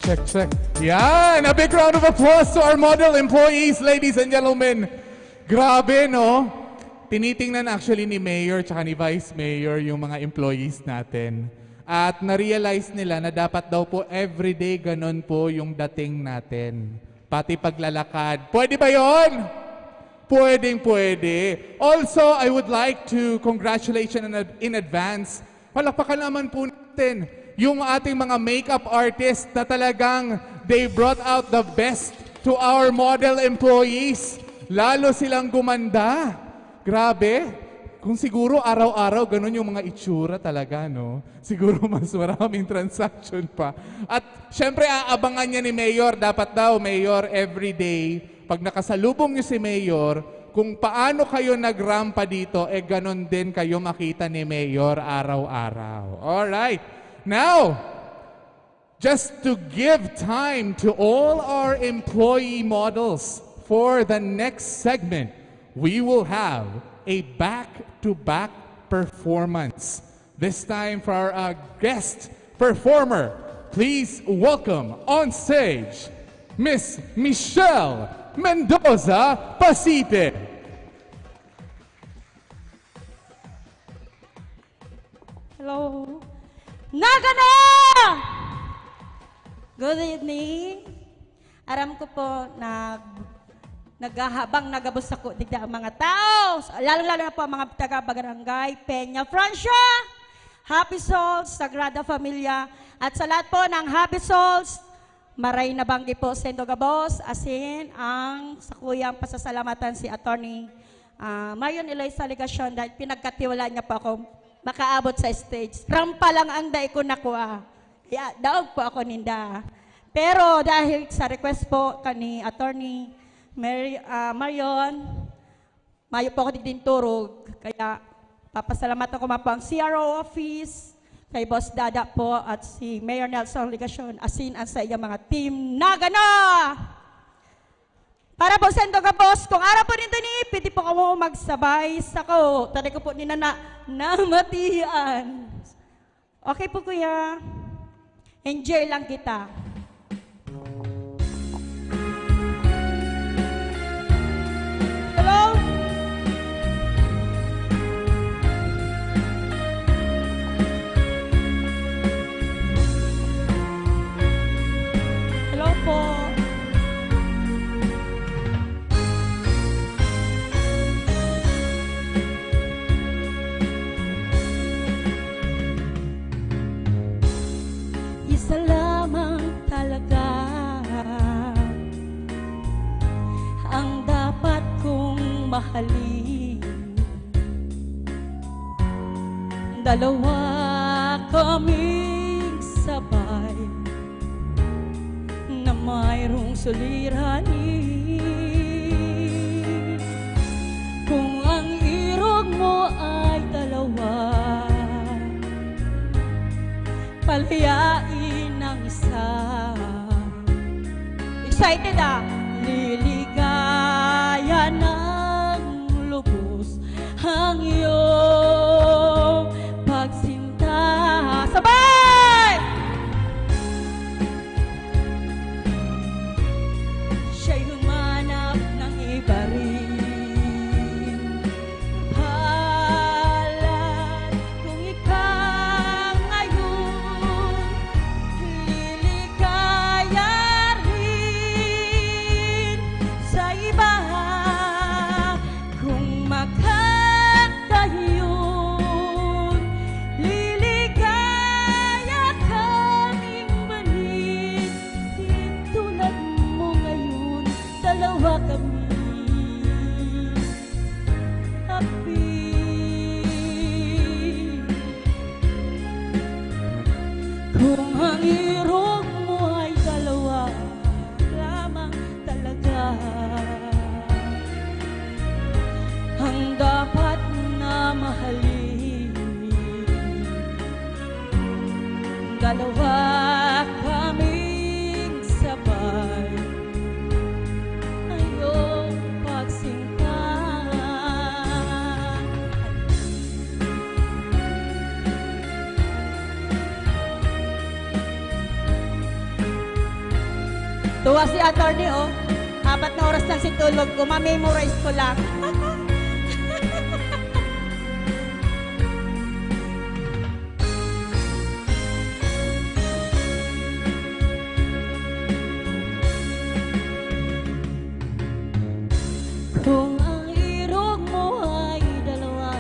check, check. Yan! A big round of applause to our model employees, ladies and gentlemen. Grabe, no? Tinitingnan actually ni Mayor tsaka ni Vice Mayor yung mga employees natin. At na-realize nila na dapat daw po everyday ganun po yung dating natin. Pati paglalakad. Pwede ba yon? Pwedeng pwede. Also, I would like to congratulate in advance. Palakpakan naman po natin yung ating mga makeup artists na talagang they brought out the best to our model employees. Lalo silang gumanda. Grabe. Kung siguro araw-araw ganun yung mga itsura talaga, no? Siguro mas maraming transaction pa. At syempre aabangan niya ni Mayor, dapat daw, Mayor, everyday, pag nakasalubong niyo si Mayor, kung paano kayo nagrampa dito, ganun din kayo makita ni Mayor araw-araw. Alright. Now, just to give time to all our employee models for the next segment, we will have a back-to-back performance. This time for our guest performer, please welcome on stage, Miss Michelle Mendoza Pasipe. Hello. Nagana! Good evening. Aram ko po naghahabang nagabos ako digda ang mga tao. Lalo-lalo na po ang mga taga-barangay Peña Francia, Happy Souls, Sagrada Familia, at sa lahat po ng Happy Souls, maray na banggi po sa Indogabos, asin ang sa kuyang pasasalamatan si Attorney Marion Eloisa Legacion dahil pinagkatiwala niya po ako makaabot sa stage. Rampa lang ang dai ko nakuha. Kaya daog po ako ninda. Pero dahil sa request po kani Attorney Marion, mayo po ako din turog. Kaya papasalamat ako po ang CRO office, kay Boss Dada po at si Mayor Nelson Legacion, asin ang sa iyang mga team Nagana! Para po sa Indogabos, kung araw po nito ni, pwede po kamo magsabay sa ko. Tari ko po nina namatian. Okay po kuya. Enjoy lang kita. Hello? Hello po. Isa lamang talaga ang dapat kong mahalin. Dalawa kaming sabay na mayroong suliranin. Kung ang irog mo ay dalawa, palayain ang isa. Excited ah! Liligaya ng lubos ang iyong pagsinta. Sabay! Siya'y humanap ng iba rin. Palad kung ikaw ngayon liligaya rin sa iba. Kung makatayon, liligaya kaming balik. Di tulad mo ngayon, dalawa kami. Happy. Kung ang irog mo ay dalawa lamang talaga, ang dapat na mahalin. Dalawa kaming sabay, ayong pagsinta. Tuwa si attorney, oh. 4 na oras lang si tulog ko. Ma-memorize ko lang. Kung ang irog mo ay dalawa,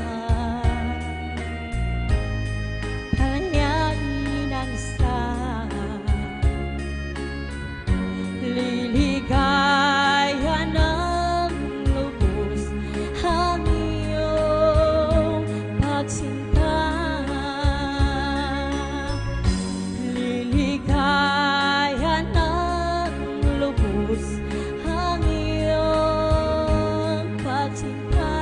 panyain ang isa, liligaya ng lubos ang iyong pagsinta. Liligaya ng lubos ang iyong pagsinta.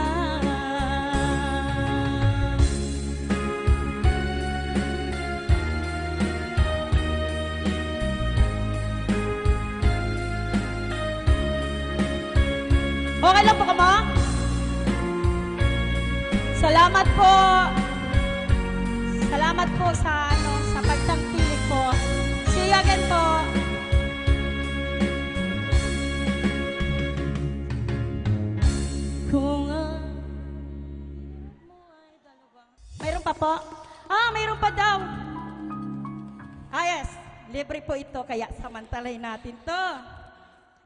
Okay lang po ka mo? Salamat po. Salamat po sa sa pagtangkilik po. See you again po. Kung ang mo ay dalawa. Mayroon pa po? Mayroon pa daw. Yes. Libre po ito, kaya samantalay natin to.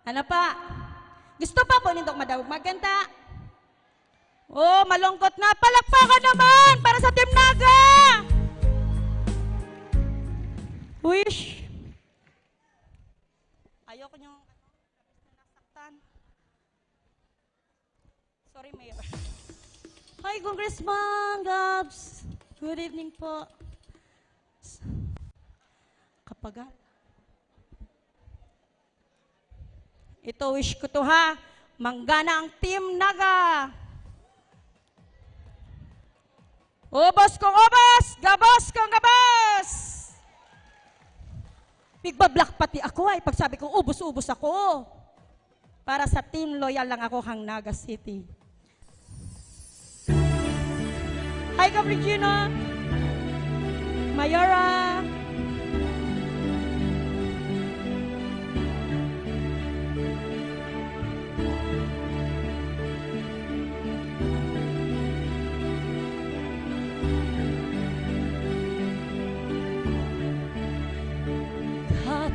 Ano pa? Gusto pa po nitong madawag maganda? Oh, malungkot na. Palakpakan naman para sa Team Naga! Wish. Ayoko niyong nasaktan. Sorry, Mayor. Hi, Congressman Gabs. Good evening po. Kapagal. Ito, wish ko to ha. Manggana ang Team Naga. Ubos kong ubos! Gabos kong gabos! Bigba-black pati ako ay pagsabi ko, ubos-ubos ako. Para sa Team Loyal lang ako hang Naga City. Hi, Kap Regina. Mayora.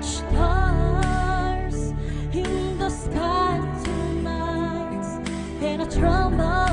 Stars in the sky tonight, and a trumpet